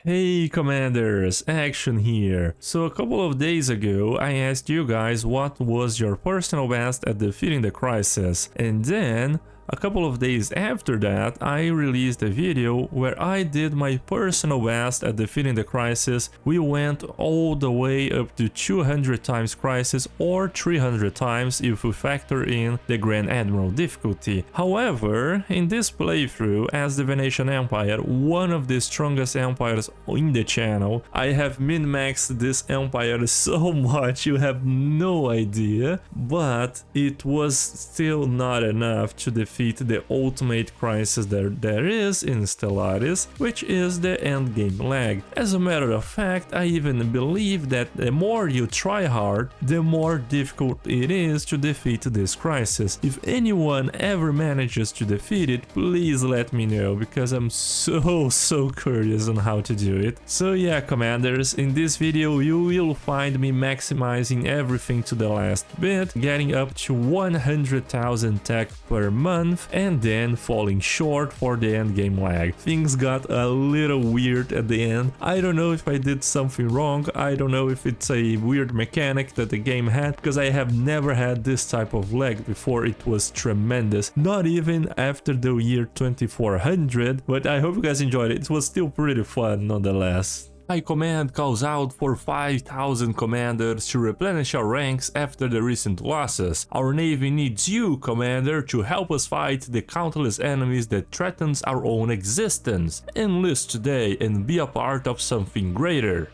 Hey Commanders, Action here. So a couple of days ago I asked you guys what was your personal best at defeating the crisis, and then a couple of days after that I released a video where I did my personal best at defeating the crisis. We went all the way up to 200 times crisis or 300 times if we factor in the Grand Admiral difficulty. However, in this playthrough as the Venetian Empire, one of the strongest empires in the channel, I have min-maxed this empire so much you have no idea, but it was still not enough to defeat the ultimate crisis there is in Stellaris, which is the endgame lag. As a matter of fact, I even believe that the more you try hard, the more difficult it is to defeat this crisis. If anyone ever manages to defeat it, please let me know, because I'm so curious on how to do it. So yeah, Commanders, in this video you will find me maximizing everything to the last bit, getting up to 100,000 tech per month, and then falling short for the endgame lag. Things got a little weird at the end. I don't know if I did something wrong, I don't know if it's a weird mechanic that the game had, because I have never had this type of lag before. It was tremendous, not even after the year 2400, but I hope you guys enjoyed it. It was still pretty fun nonetheless. My command calls out for 5,000 commanders to replenish our ranks after the recent losses. Our navy needs you, commander, to help us fight the countless enemies that threatens our own existence. Enlist today and be a part of something greater.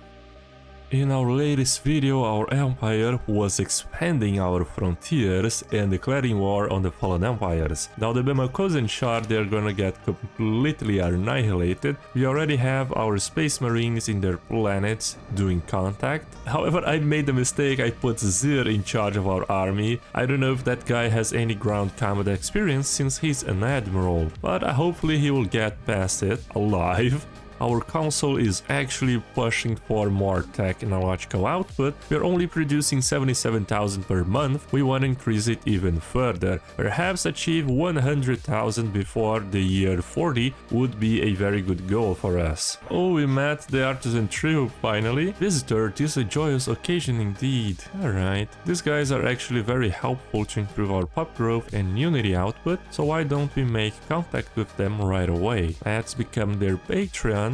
In our latest video, our empire was expanding our frontiers and declaring war on the fallen empires. Now the Bemakosan Shard, they're gonna get completely annihilated. We already have our space marines in their planets doing contact. However, I made the mistake, I put Zir in charge of our army. I don't know if that guy has any ground combat experience since he's an admiral, but hopefully he will get past it alive. Our council is actually pushing for more technological output. We are only producing 77,000 per month. We want to increase it even further. Perhaps achieve 100,000 before the year 40 would be a very good goal for us. Oh, we met the artisan trio finally. Visitor, this is a joyous occasion indeed. Alright, these guys are actually very helpful to improve our pop growth and unity output, so why don't we make contact with them right away? Let's become their patron.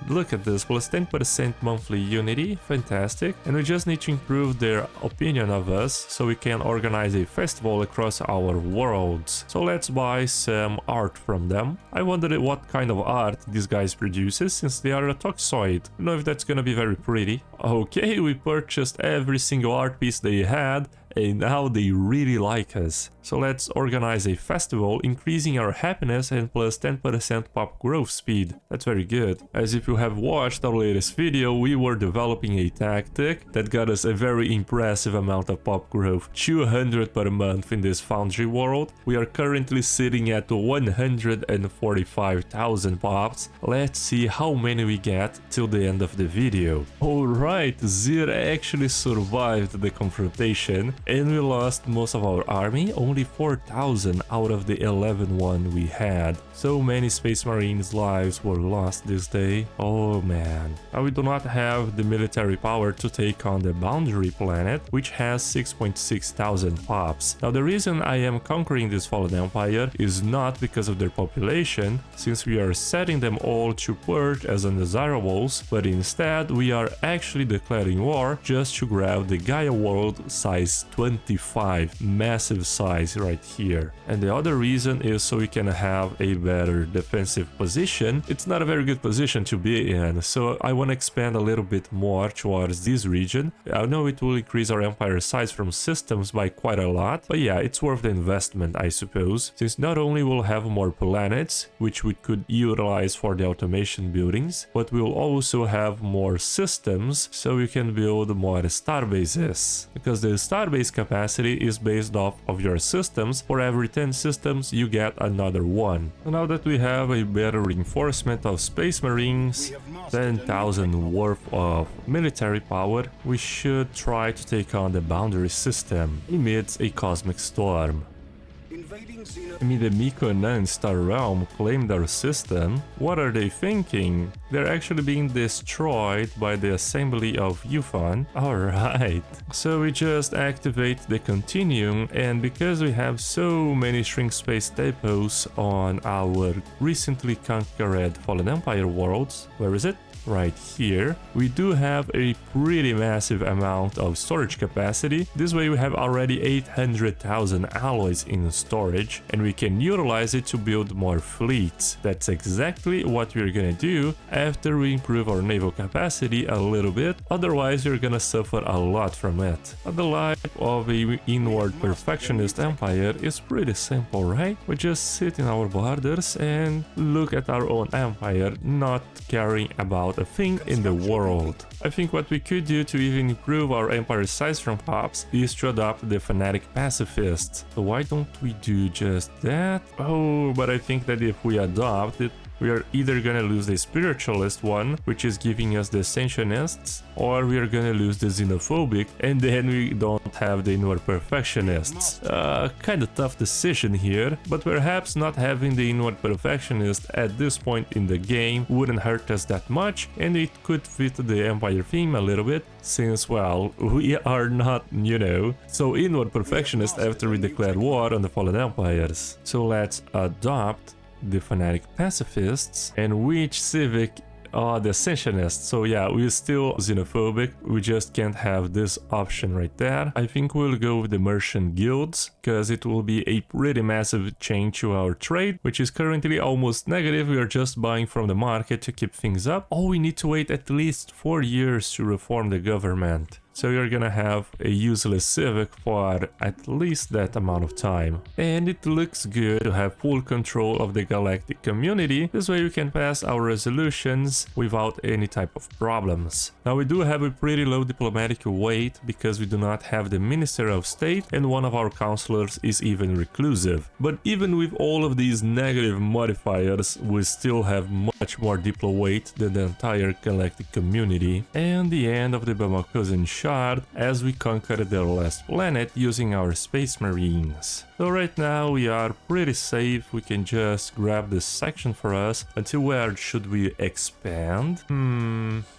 Look at this, plus 10% monthly unity, fantastic. And we just need to improve their opinion of us so we can organize a festival across our worlds. So let's buy some art from them. I wonder what kind of art these guys produces, since they are a toxoid. I don't know if that's gonna be very pretty. Okay, we purchased every single art piece they had, and now they really like us. So let's organize a festival, increasing our happiness and plus 10% pop growth speed. That's very good. As if you have watched our latest video, we were developing a tactic that got us a very impressive amount of pop growth, 200 per month in this foundry world. We are currently sitting at 145,000 pops. Let's see how many we get till the end of the video. Alright, Zir actually survived the confrontation, and we lost most of our army, only 4,000 out of the 11,000 we had. So many Space Marines' lives were lost this day. Oh man. Now we do not have the military power to take on the Boundary planet, which has 6,600 pops. Now the reason I am conquering this fallen empire is not because of their population, since we are setting them all to purge as undesirables, but instead we are actually declaring war just to grab the Gaia world size 25, massive size right here. And the other reason is so we can have a better defensive position. It's not a very good position to be in, so I want to expand a little bit more towards this region. I know it will increase our empire size from systems by quite a lot, but yeah, it's worth the investment, I suppose, since not only we'll have more planets, which we could utilize for the automation buildings, but we'll also have more systems, so we can build more starbases, because the starbase capacity is based off of your systems. For every 10 systems you get another one. Now that we have a better reinforcement of space marines, 10,000 worth of military power, we should try to take on the boundary system amidst a cosmic storm. I mean, the Mikonan Star Realm claimed our system. What are they thinking? They're actually being destroyed by the assembly of Yufan. Alright. So we just activate the Continuum, and because we have so many shrink space depots on our recently conquered Fallen Empire worlds, where is it? Right here, we do have a pretty massive amount of storage capacity. This way we have already 800,000 alloys in storage, and we can utilize it to build more fleets. That's exactly what we're gonna do after we improve our naval capacity a little bit, otherwise you're gonna suffer a lot from it. The life of a Inward Perfectionist empire is pretty simple, right? We just sit in our borders and look at our own empire, not caring about a thing in the world. I think what we could do to even improve our empire size from Pops is to adopt the fanatic pacifists. So why don't we do just that? Oh, but I think that if we adopt it, we are either gonna lose the spiritualist one, which is giving us the ascensionists, or we are gonna lose the xenophobic, and then we don't have the inward perfectionists. Kinda tough decision here, but perhaps not having the inward perfectionist at this point in the game wouldn't hurt us that much, and it could fit the empire theme a little bit, since, well, we are not, you know, so inward perfectionist after we declare war on the fallen empires. So let's adopt the fanatic pacifists, and which civic are the ascensionists. So yeah, we're still xenophobic, we just can't have this option right there. I think we'll go with the merchant guilds, because it will be a pretty massive change to our trade, which is currently almost negative. We are just buying from the market to keep things up. Oh, we need to wait at least 4 years to reform the government. So you're gonna have a useless civic for at least that amount of time. And it looks good to have full control of the galactic community. This way we can pass our resolutions without any type of problems. Now we do have a pretty low diplomatic weight because we do not have the Minister of State, and one of our counselors is even reclusive. But even with all of these negative modifiers, we still have much more diplo weight than the entire galactic community. And the end of the Bamakosan as we conquered their last planet using our space marines. So right now we are pretty safe, we can just grab this section for us. Until where should we expand?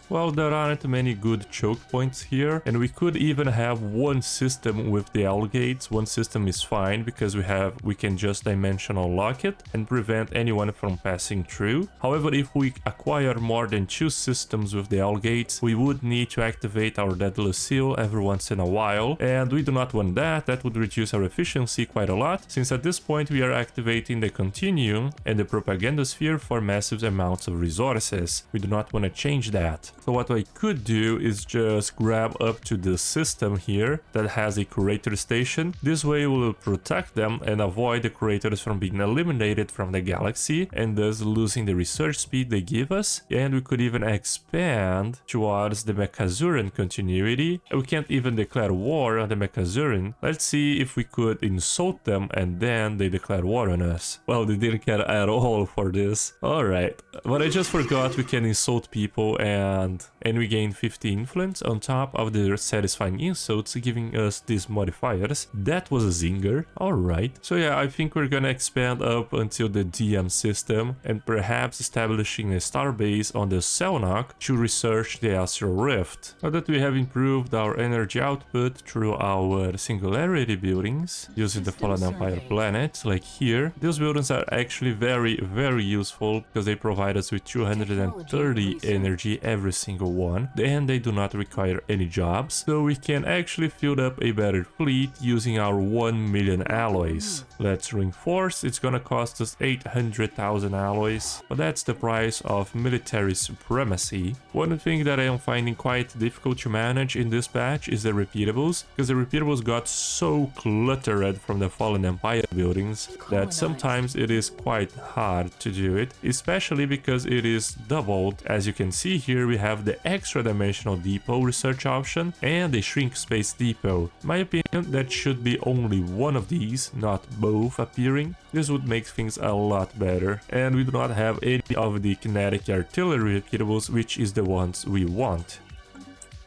Well, there aren't many good choke points here, and we could even have one system with the L gates. One system is fine because we can just dimensional lock it and prevent anyone from passing through. However, if we acquire more than 2 systems with the L gates, we would need to activate our Deadly Seal every once in a while, and we do not want that. That would reduce our efficiency quite a lot, since at this point we are activating the Continuum and the Propaganda Sphere for massive amounts of resources. We do not want to change that. So what I could do is just grab up to the system here that has a curator station. This way we will protect them and avoid the curators from being eliminated from the galaxy and thus losing the research speed they give us. And we could even expand towards the Mekazuran continuity. We can't even declare war on the Mekazuran. Let's see if we could insult them and then they declare war on us. Well, they didn't care at all for this. Alright, but I just forgot we can insult people and we gain 50 influence on top of the satisfying insults, giving us these modifiers. That was a zinger. Alright, so yeah, I think we're gonna expand up until the DM system and perhaps establishing a starbase on the Selnock to research the Astral Rift. Now that we have improved our energy output through our singularity buildings using the Fallen Empire planets, like here, those buildings are actually very useful because they provide us with 230 energy every single one, and they do not require any jobs, so we can actually fill up a better fleet using our 1 million alloys. Let's reinforce. It's gonna cost us 800,000 alloys, but that's the price of military supremacy. One thing that I am finding quite difficult to manage in this patch is the repeatables, because the repeatables got so cluttered from the Fallen Empire buildings that sometimes it is quite hard to do it, especially because it is doubled. As you can see here, we have the extra dimensional depot research option and the shrink space depot. In my opinion, that should be only one of these, not both appearing. This would make things a lot better, and we do not have any of the kinetic artillery repeatables, which is the ones we want.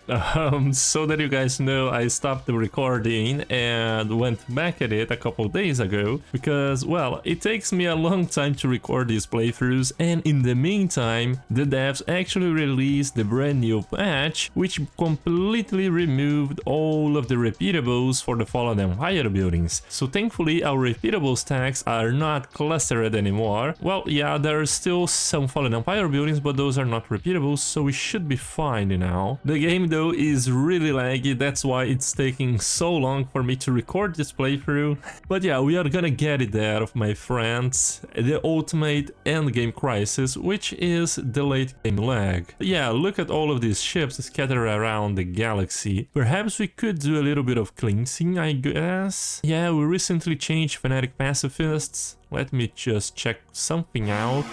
So that you guys know, I stopped the recording and went back at it a couple days ago because, well, it takes me a long time to record these playthroughs, and in the meantime, the devs actually released the brand new patch, which completely removed all of the repeatables for the Fallen Empire buildings. So thankfully, our repeatable stacks are not clustered anymore. Well, yeah, there are still some Fallen Empire buildings, but those are not repeatable, so we should be fine now. The game though is really laggy, that's why it's taking so long for me to record this playthrough. But yeah, we are gonna get it there, my friends. The ultimate endgame crisis, which is the late game lag. Yeah, look at all of these ships scattered around the galaxy. Perhaps we could do a little bit of cleansing, I guess. Yeah, we recently changed fanatic pacifists. Let me just check something out.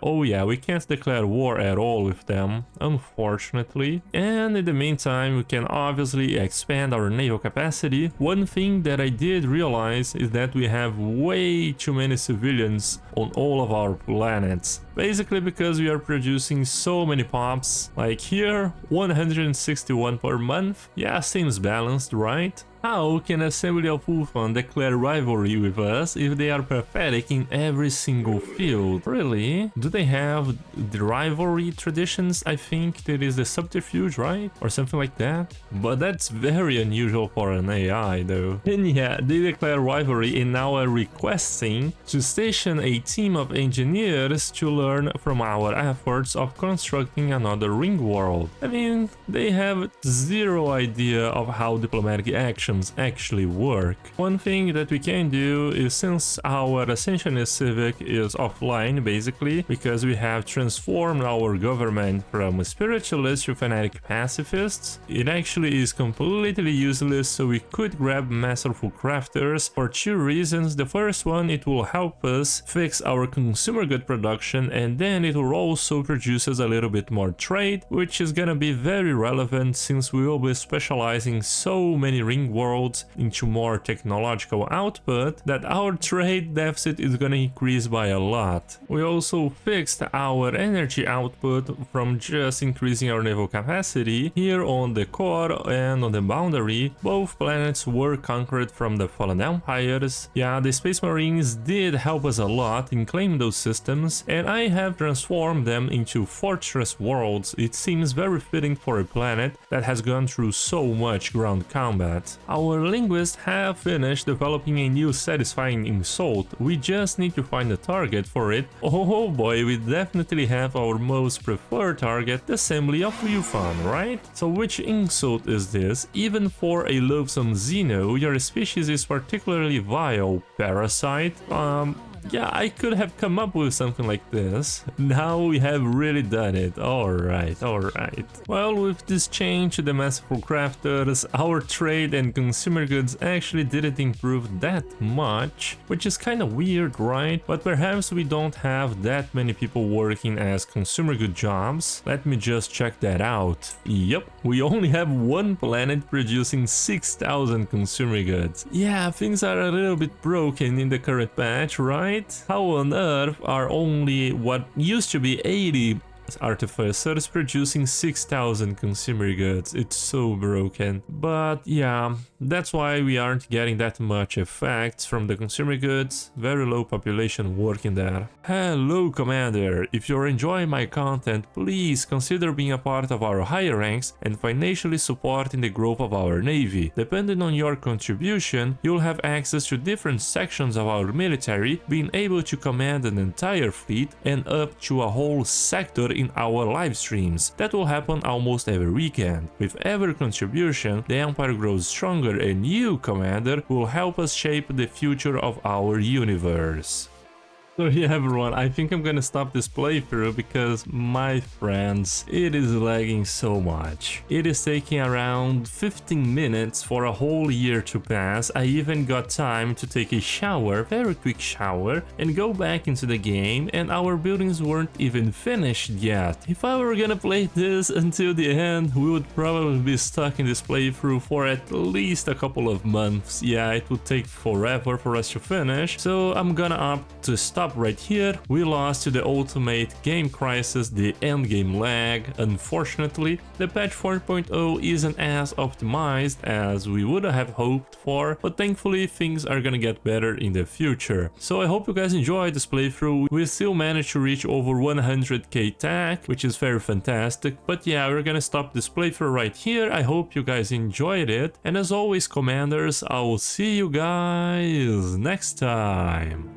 Oh yeah, we can't declare war at all with them, unfortunately. And in the meantime, we can obviously expand our naval capacity. One thing that I did realize is that we have way too many civilians on all of our planets. Basically because we are producing so many pops. Like here, 161 per month. Yeah, seems balanced, right? How can Assembly of Ulfan declare rivalry with us if they are pathetic in every single field? Really? Do they have the rivalry traditions? I think that is the subterfuge, right? Or something like that? But that's very unusual for an AI though. And yeah, they declare rivalry and now are requesting to station a team of engineers to learn from our efforts of constructing another ring world. I mean, they have zero idea of how diplomatic action actually work. One thing that we can do is, since our Ascensionist Civic is offline basically, because we have transformed our government from spiritualists to fanatic pacifists, it actually is completely useless, so we could grab masterful crafters for two reasons. The first one, it will help us fix our consumer good production, and then it will also produce us a little bit more trade, which is gonna be very relevant since we will be specializing so many ring worlds into more technological output that our trade deficit is gonna increase by a lot. We also fixed our energy output from just increasing our naval capacity. Here on the core and on the boundary, both planets were conquered from the Fallen Empires. Yeah, the Space Marines did help us a lot in claiming those systems, and I have transformed them into fortress worlds. It seems very fitting for a planet that has gone through so much ground combat. Our linguists have finished developing a new satisfying insult. We just need to find a target for it. Oh boy, we definitely have our most preferred target, the Assembly of Ulfan, right? So which insult is this? Even for a loathsome Xeno, your species is particularly vile. Parasite? Yeah, I could have come up with something like this. Now we have really done it. Alright, alright. Well, with this change to the masterful crafters, our trade and consumer goods actually didn't improve that much, which is kind of weird, right? But perhaps we don't have that many people working as consumer good jobs. Let me just check that out. Yep, we only have one planet producing 6,000 consumer goods. Yeah, things are a little bit broken in the current patch, right? How on earth are only what used to be 80 artificers producing 6,000 consumer goods? It's so broken. But yeah, that's why we aren't getting that much effects from the consumer goods. Very low population working there. Hello Commander, if you're enjoying my content, please consider being a part of our higher ranks and financially supporting the growth of our navy. Depending on your contribution, you'll have access to different sections of our military, being able to command an entire fleet and up to a whole sector in our live streams. That will happen almost every weekend. With every contribution, the Empire grows stronger, and you, Commander, will help us shape the future of our universe. So yeah everyone, I think I'm gonna stop this playthrough because, my friends, it is lagging so much. It is taking around 15 minutes for a whole year to pass. I even got time to take a shower, very quick shower, and go back into the game, and our buildings weren't even finished yet. If I were gonna play this until the end, we would probably be stuck in this playthrough for at least a couple of months. Yeah, it would take forever for us to finish, so I'm gonna opt to stop stop right here. We lost to the ultimate game crisis, the endgame lag. Unfortunately, the patch 4.0 isn't as optimized as we would have hoped for, but thankfully things are gonna get better in the future. So I hope you guys enjoyed this playthrough. We still managed to reach over 100k tech, which is very fantastic. But yeah, we're gonna stop this playthrough right here. I hope you guys enjoyed it. And as always, Commanders, I will see you guys next time.